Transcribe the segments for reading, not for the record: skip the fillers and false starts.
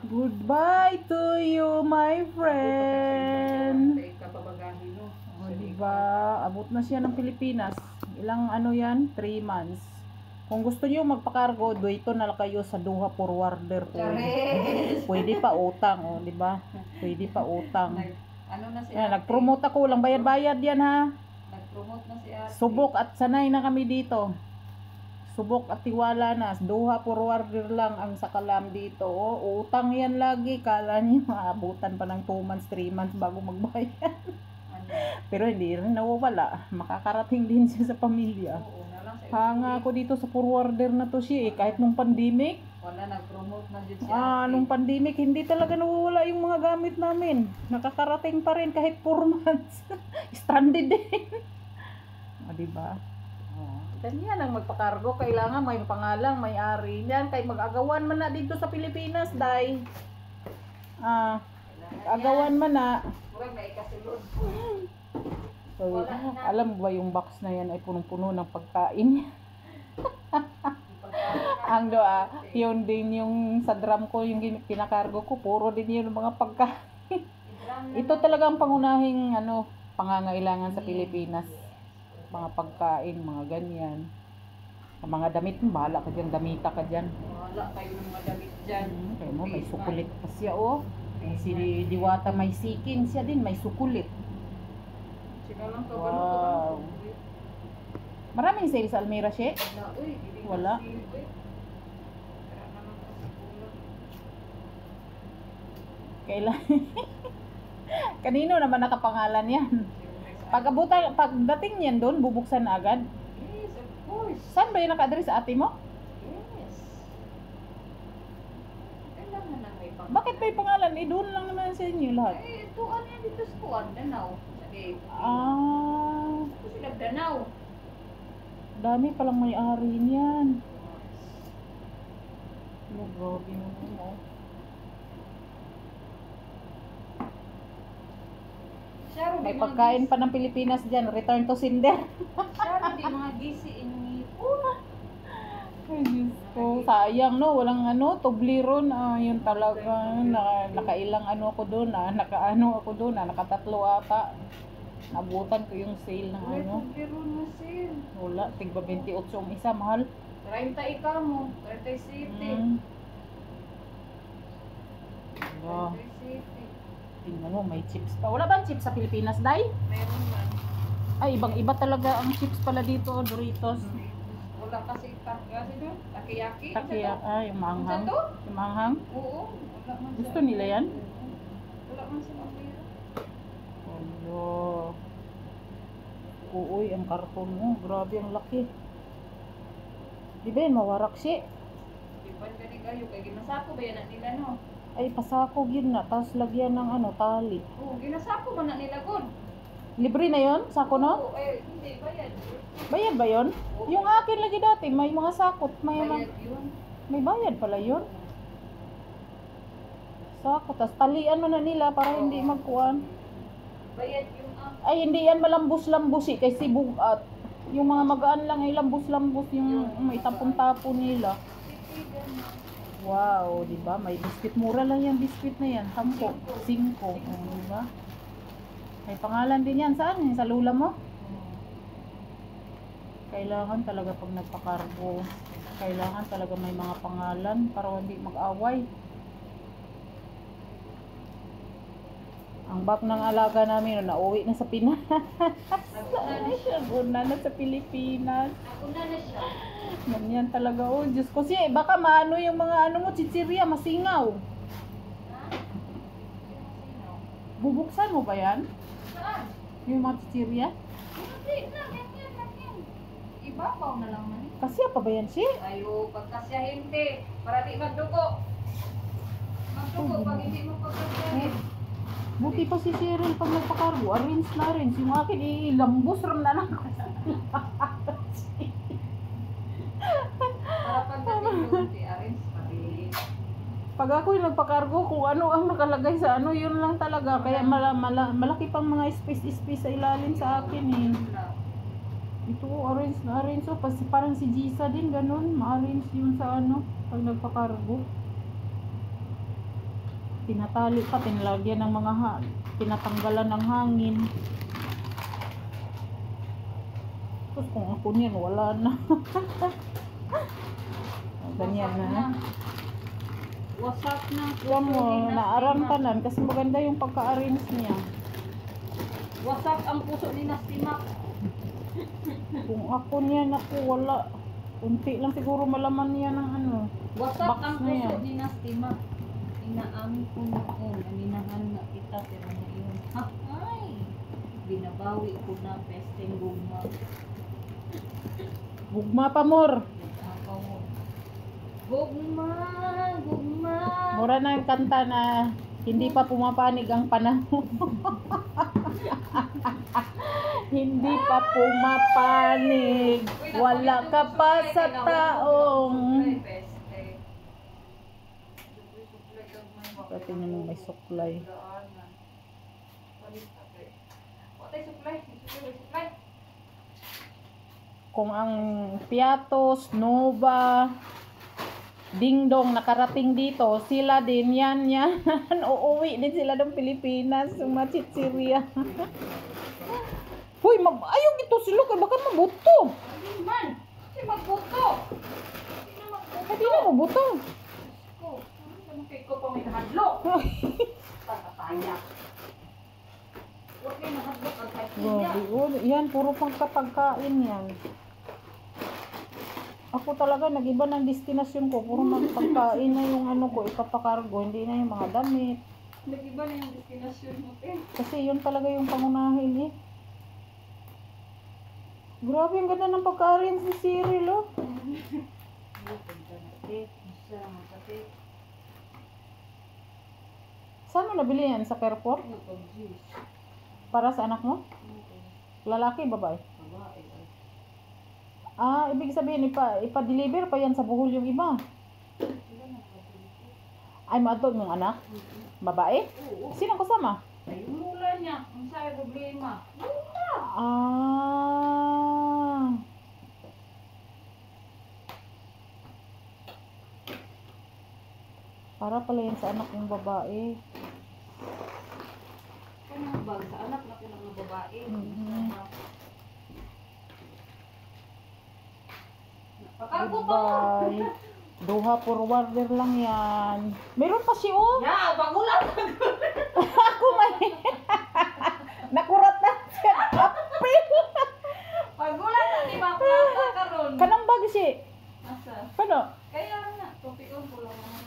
Goodbye to you, my friend. O, diba? Abot na siya ng Pilipinas. Ilang ano yan? 3 months. Kung gusto niyo magpakargo, dito na lang kayo sa Doha forwarder. Pwede pa utang, o, diba? Pwede pa utang. Ano na Yan, nag-promote ako. Lang bayad-bayad yan, ha? Nag-promote na si Ate. Subok at sanay na kami dito. Subok at tiwala na. Doha forwarder lang ang sakalam dito. O, utang yan lagi. Kala niyo maabutan pa ng 2 months, 3 months bago magbayad. Pero hindi rin nawawala. Makakarating din siya sa pamilya. Oo, na lang sa Hanga ako dito sa forwarder na to siya kahit nung pandemic. Wala, nag-promote na dyan si Ate. Nung pandemic hindi talaga nawawala yung mga gamit namin. Nakakarating pa rin kahit 4 months. Stranded din. Diba? Ganyan ang magpakargo. Kailangan may pangalang, may ari niyan. Kay mag-agawan man na dito sa Pilipinas, day. Agawan man na. Murag na ikasulod. So, alam mo ba yung box na yan ay punong-puno ng pagkain? Ang doa, yun din yung sa drum ko, yung kinakargo ko, puro din yun yung mga pagkain. Ito talaga ang pangunahing pangangailangan sa Pilipinas. Mga pagkain, mga ganyan. Sa mga damit, bahala ka dyan, damita ka dyan. Wala kayo ng mga damit dyan. Kaya mo, may sukulit pa siya, oh. Si Diwata may sikin siya din, may sukulit. Wow. Maraming sale sa Almira, she? Wala. Kailan? Kanino naman nakapangalan yan? Pagdating niyan doon, bubuksan na agad? Yes, of course. Saan ba yung naka-address sa ate mo? Yes. Kailangan na may pangalan. Bakit may pangalan? Doon lang naman sa inyo lahat. Ito ano yan dito sa kuwan, Danaw. Sabi, ito sila Danaw. Dami palang may-ari niyan. Grabe naman, oh. May pagkain pa ng Pilipinas dyan. Return to sender. Siya, hindi mga gisi ini. Ay, Diyos ko. Sayang, no? Walang tubli ron. Yun talaga. Nakailang ako doon. Nakatatlo ata. Nabutan ko yung sale ng Tubli ron na sale. Wala. Tigba 28 ang isa. Mahal. 30 ikaw mo. 37. 37. Tingnan mo, may chips pa. Wala ba chips sa Pilipinas, Day? Meron man. Ay, ibang-iba talaga ang chips pala dito, Doritos. Wala kasi doon. Takiyaki. Yung maanghang. Yung maanghang. Oo. Wala man. Gusto nila yan? Wala man sa Almira. Hello. Uy, ang karton mo. Grabe, ang laki. Di ba yan, mawarak siya? Ipan ka ni kayo. Kaya ginasako ba yan nila, no? Ay, pasako yun na. Tapos lagyan ng tali. Oo, ginasako man na nila, God. Libre na yon sako, no? Oo, hindi, bayad. Bayad ba yon? Yung akin lagi dati, may mga sakot. Bayad yun. May bayad pala yun. Sako, tapos talian mo na nila para hindi magkuhan. Bayad yung Ay, hindi yan malambos-lambusi kasi bugat. Yung mga magaan lang ay lambos-lambos yung may tapon-tapon nila. Wow, di ba? May biscuit. Mura lang yung biscuit na yan. 10, 5. Di ba? May pangalan din yan. Saan? Sa lula mo? Kailangan talaga pag nagpakargo. Kailangan talaga may mga pangalan para hindi mag-away. Ang bak ng alaga namin, nauwi na sa Pinas. Naguna na sa Pilipinas. Naguna na siya. Ganyan talaga, oh. Diyos ko siya, baka maano yung mga mo, chichirya, masingaw. Bubuksan mo ba yan? Saan? Yung mga chichirya? Hindi na, ganyan. Ibabaw na lang man. Kasya pa ba yan siya? Ayo, pagkasya hindi. Para di magdugo. Magdugo pag hindi mo pagkasyahin. Buti pa si Cheryl pag nagpakargo, arrange na arrange. Yung akin, ilambos rin na lang. Para pagdating doon, arrange pati. Pag ako yung nagpakargo, kung ano ang nakalagay sa yun lang talaga. Kaya malaki pang mga space sa ilalim sa akin eh. Ito, arrange na arrange. So, parang si Gisa din, ganun. Ma-arrange yun sa pag nagpakargo. Tinatali pa, tinalagyan ng mga tinatanggalan ng hangin. Tapos kung ako niyan, wala na. Ganyan na. Wasak na. Alam mo, naarangkanan kasi maganda yung pagka-arrange niya. Wasak ang puso ni Nastima. Kung ako niyan, ako wala. Unti lang siguro malaman niya ng ano. Wasak Box ang na puso yan. ni Nastima. Inaamin ko noon. Aminahan na kita pero ngayon. Ha? Ay! Binabawi ko na pesteng gugma. Gugma pa, Mor. Nag-akaw mo. Gugma! Gugma! Mura na yung kanta na hindi pa pumapanig ang panahon. Hindi pa pumapanig. Wala ka pa sa taong. Pati naman may suklay. Kung ang Piatos, Nova, Dingdong nakarating dito, sila din yan. Uuwi din sila ng Pilipinas, sumachitsiria. Hoy, ayaw ito sila, kaya baka mabuto. Hindi man! Hindi magbuto! Hindi na mabuto. Ko pa may nahadlok. Tataya. Huwag may nahadlok ang kahit Grabe, oh, yan, puro pagkapagkain yan. Ako talaga, nag-iba ng destinasyon ko. Puro magpagkain na yung ano ko, ipapakargo. Hindi na yung mga damit. nag-iba na yung destinasyon mo, te. Kasi yun talaga yung pangunahin eh. Grabe, ang ganda ng pagka-arrange ni Cyril, oh. Saan mo nabili yan? Sa Carrefour? Para sa anak mo? Lalaki, babae? Ah, ibig sabihin, ipa-deliver pa yan sa Bohol yung iba. Ay, maadto yung anak? Babae? Sino kasama? Ay, yung mula niya. Ang sa'yo problema. Ah. Para pala yan sa anak ng babae. Kanang bag sa anak na ko ng babae. Pakargo pa mo. Bye. Duha forwarder lang yan. Meron pa siya, oh. Ya, bagulan. Ako may. Nakurat na siya. Kapil. Bagulan na di ba plata karon. Kanang bag siya. Asa? Paano? Kaya na, tupikon ko lang na.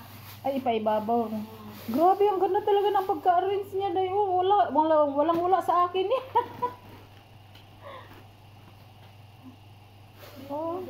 Ay, ipaibabaw. Grabe, ang ganda talaga ng pagka-arrange niya. Dahil, oh, walang sa akin eh. Oh.